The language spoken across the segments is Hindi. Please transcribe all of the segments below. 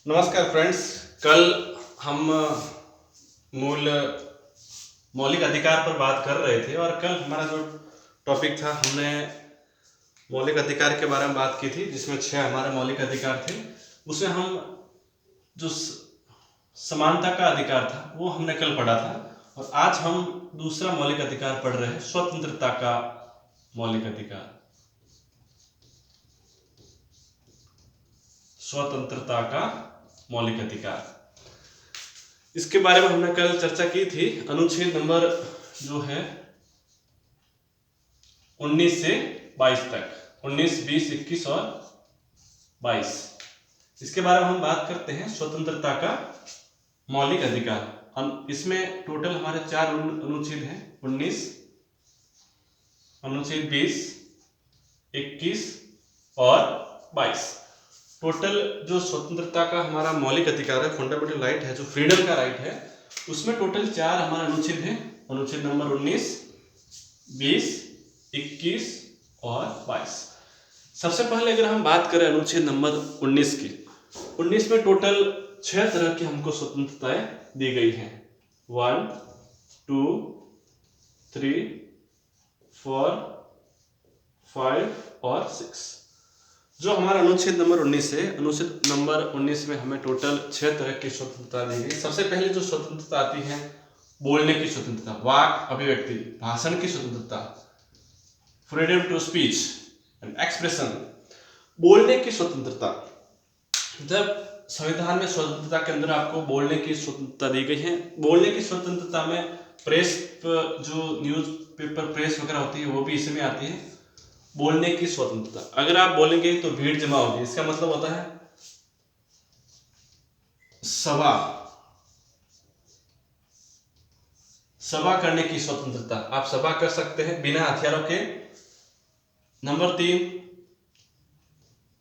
नमस्कार फ्रेंड्स। कल हम मूल मौलिक अधिकार पर बात कर रहे थे और कल हमारा जो टॉपिक था हमने मौलिक अधिकार के बारे में बात की थी, जिसमें 6 हमारे मौलिक अधिकार थे। उसमें हम जो समानता का अधिकार था वो हमने कल पढ़ा था और आज हम दूसरा मौलिक अधिकार पढ़ रहे हैं, स्वतंत्रता का मौलिक अधिकार। स्वतंत्रता का मौलिक अधिकार, इसके बारे में हमने कल चर्चा की थी। अनुच्छेद नंबर जो है 19 से 22 तक, 19, 20, 21 और 22, इसके बारे में हम बात करते हैं। स्वतंत्रता का मौलिक अधिकार, इसमें टोटल हमारे 4 अनुच्छेद हैं। 19, अनुच्छेद 20, 21 और 22। टोटल जो स्वतंत्रता का हमारा मौलिक अधिकार है, फंडामेंटल राइट है, जो फ्रीडम का राइट है, उसमें टोटल 4 हमारे अनुच्छेद हैं। अनुच्छेद नंबर 19, 20, 21 और 22। सबसे पहले अगर हम बात करें अनुच्छेद नंबर 19 की, 19 में टोटल 6 तरह की हमको स्वतंत्रताएं दी गई हैं। 1, 2, 3, 4, 5 और 6। जो हमारा अनुच्छेद नंबर 19 है, अनुच्छेद नंबर 19 में हमें टोटल 6 तरह की स्वतंत्रता दी गई। सबसे पहले जो स्वतंत्रता आती है, बोलने की स्वतंत्रता, वाक अभिव्यक्ति, भाषण की स्वतंत्रता, freedom to speech and expression. बोलने की स्वतंत्रता, जब संविधान में स्वतंत्रता के अंदर आपको बोलने की स्वतंत्रता दी गई है। बोलने की स्वतंत्रता में प्रेस, जो न्यूज पेपर प्रेस वगैरह होती है वो भी इसमें आती है। बोलने की स्वतंत्रता, अगर आप बोलेंगे तो भीड़ जमा होगी, इसका मतलब होता है सभा करने की स्वतंत्रता, आप सभा कर सकते हैं बिना हथियारों के। नंबर 3,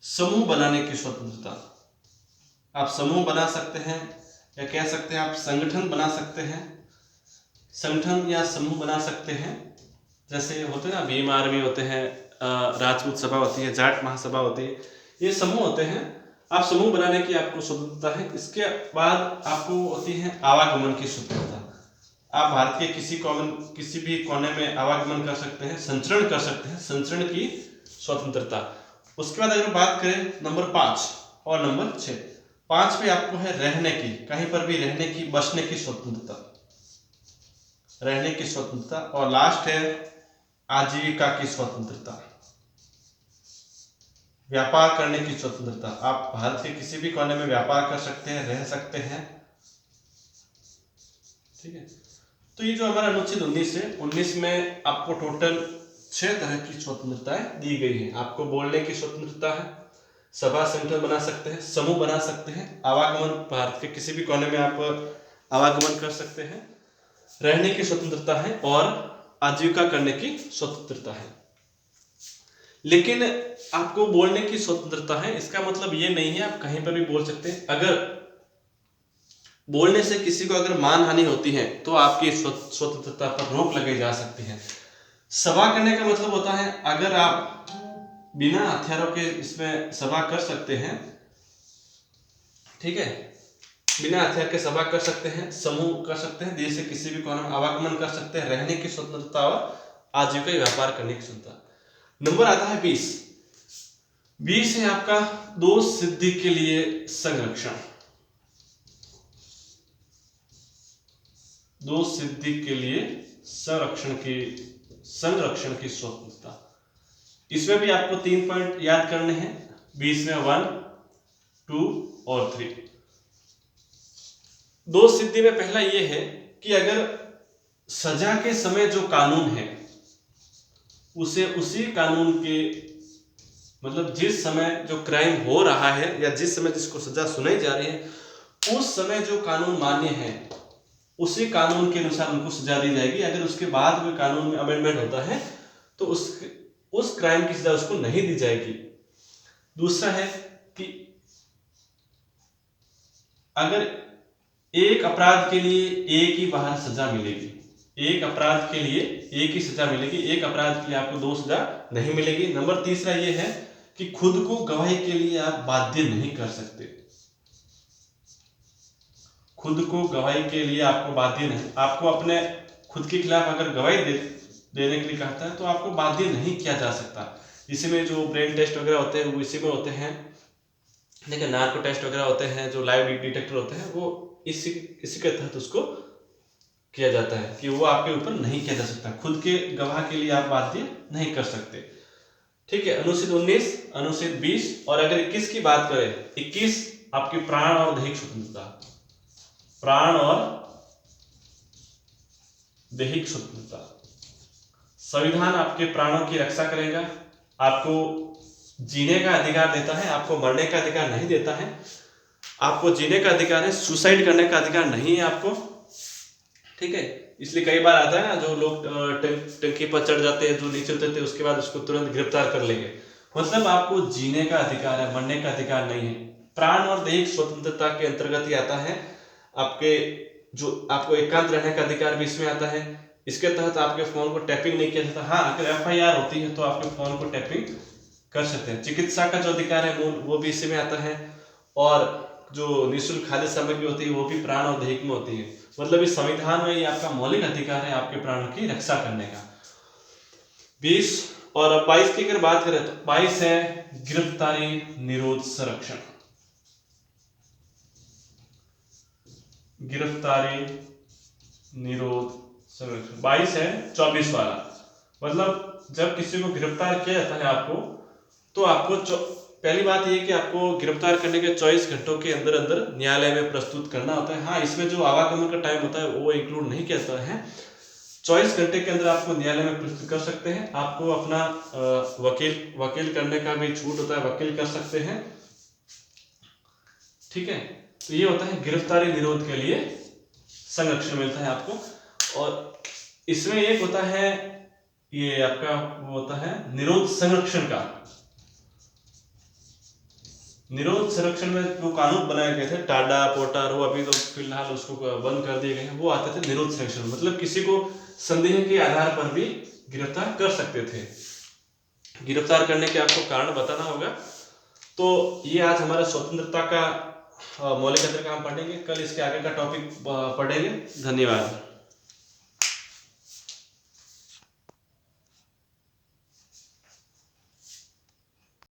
समूह बनाने की स्वतंत्रता, आप समूह बना सकते हैं या कह सकते हैं आप संगठन बना सकते हैं, संगठन या समूह बना सकते हैं। जैसे होते हैं ना, भीम आर्मी होते हैं, राजपूत सभा होती है, जाट महासभा होती है, ये समूह होते हैं। आप समूह बनाने की आपको स्वतंत्रता है। इसके बाद आपको होती है आवागमन की स्वतंत्रता, आप भारत के किसी भी कोने में आवागमन कर सकते हैं, संचरण कर सकते हैं, संचरण की स्वतंत्रता। उसके बाद अगर बात करें नंबर 5 और नंबर 6, 5 पे आपको है रहने की, कहीं पर भी रहने की, बसने की स्वतंत्रता, रहने की स्वतंत्रता। और लास्ट है आजीविका की स्वतंत्रता, व्यापार करने की स्वतंत्रता, आप भारत के किसी भी कोने में व्यापार कर सकते हैं, रह सकते हैं। ठीक है, तो ये जो हमारा अनुच्छेद 19 है, 19 में आपको टोटल 6 तरह की स्वतंत्रताएं दी गई हैं। आपको बोलने की स्वतंत्रता है, सभा संगठन बना सकते हैं, समूह बना सकते हैं, आवागमन, भारत के किसी भी कोने में आप आवागमन कर सकते हैं, रहने की स्वतंत्रता है और आजीविका करने की स्वतंत्रता है। लेकिन आपको बोलने की स्वतंत्रता है, इसका मतलब ये नहीं है आप कहीं पर भी बोल सकते हैं। अगर बोलने से किसी को अगर मानहानि होती है तो आपकी स्वतंत्रता पर रोक लगाई जा सकती है। सभा करने का मतलब होता है अगर आप बिना हथियारों के इसमें सभा कर सकते हैं, ठीक है, बिना हथियार के सभा कर सकते हैं, समूह कर सकते हैं, देश से किसी भी कोने में आवागमन कर सकते हैं, रहने की स्वतंत्रता और आजीविका व्यापार करने की स्वतंत्रता। नंबर आता है 20। 20 है आपका दो सिद्धि के लिए संरक्षण, दो सिद्धि के लिए संरक्षण की स्वतंत्रता। इसमें भी आपको 3 पॉइंट याद करने हैं। 20 में 1, 2 और 3। दो सिद्धि में पहला यह है कि अगर सजा के समय जो कानून है उसे उसी कानून के, मतलब जिस समय जो क्राइम हो रहा है या जिस समय जिसको सजा सुनाई जा रही है उस समय जो कानून मान्य है उसी कानून के अनुसार उनको सजा दी जाएगी। अगर उसके बाद में कानून में अमेंडमेंट होता है तो उस क्राइम की सजा उसको नहीं दी जाएगी। दूसरा है कि अगर एक अपराध के लिए एक ही बार सजा मिलेगी, एक अपराध के लिए एक ही सजा मिलेगी, एक अपराध के लिए आपको 2 सजा नहीं मिलेगी। नंबर तीसरा ये है कि खुद को गवाही के लिए आप बाध्य नहीं कर सकते। खुद को गवाही के लिए आपको बाध्य नहीं, आपको अपने खुद के खिलाफ अगर गवाही देने के लिए कहता है तो आपको बाध्य नहीं किया जा सकता। इसी में जो ब्रेन टेस्ट वगैरह होते हैं वो इसी में होते हैं, देखिए नार्को टेस्ट वगैरह होते हैं, जो लाइव डिटेक्टर होते हैं वो इसी के तहत उसको किया जाता है कि वो आपके ऊपर नहीं किया जा सकता, खुद के गवाह के लिए आप बाध्य नहीं कर सकते। ठीक है, अनुच्छेद 19, अनुच्छेद 20 और अगर 21 की बात करें, 21 आपकी प्राण और दैहिक स्वतंत्रता, प्राण और दैहिक स्वतंत्रता। संविधान आपके प्राणों की रक्षा करेगा, आपको जीने का अधिकार देता है, आपको मरने का अधिकार नहीं देता है। आपको जीने का अधिकार है, सुसाइड करने का अधिकार नहीं है आपको। ठीक है, इसलिए कई बार आता है ना, जो लोग टंकी पर चढ़ जाते हैं, जो नीचे उतरते हैं उसके बाद उसको तुरंत गिरफ्तार कर लेंगे, मतलब आपको जीने का अधिकार है, मरने का अधिकार नहीं है। प्राण और दैहिक स्वतंत्रता के अंतर्गत ही आता है आपके, जो आपको एकांत रहने का अधिकार भी इसमें आता है। इसके तहत आपके फोन को टैपिंग नहीं किया जाता। हाँ, अगर FIR होती है तो आपके फोन को टैपिंग कर सकते हैं। चिकित्सा का जो अधिकार है वो भी इसी में आता है, और जो निःशुल्क खाद्य सामग्री होती है वो भी प्राण और दैहिक में होती है। मतलब इस संविधान में ये आपका मौलिक अधिकार है आपके प्राणों की रक्षा करने का। 20 और 22 की अगर बात करें तो 22 है गिरफ्तारी निरोध संरक्षण। गिरफ्तारी निरोध संरक्षण 22 है 24 वाला, मतलब जब किसी को गिरफ्तार किया जाता है आपको, तो आपको पहली बात ये कि आपको गिरफ्तार करने के 24 घंटों के अंदर अंदर न्यायालय में प्रस्तुत करना होता है। हाँ, इसमें जो आवागमन का टाइम होता है वो इंक्लूड नहीं किया जाता है। 24 घंटे के अंदर आपको न्यायालय में प्रस्तुत कर सकते हैं। आपको अपना वकील करने का भी छूट होता है, वकील कर सकते हैं। ठीक है, तो ये होता है गिरफ्तारी निरोध के लिए संरक्षण मिलता है आपको। और इसमें एक होता है, ये आपका वो होता है निरोध संरक्षण का। निरोध संरक्षण में जो कानून बनाए गए थे, टाडा पोटर, वो अभी तो फिलहाल उसको बंद कर दिए गए हैं, वो आते थे निरोध संरक्षण, मतलब किसी को संदेह के आधार पर भी गिरफ्तार कर सकते थे। गिरफ्तार करने के आपको कारण बताना होगा। तो ये आज हमारा स्वतंत्रता का मौलिक अधिकार हम पढ़ेंगे, कल इसके आगे का टॉपिक पढ़ेंगे। धन्यवाद।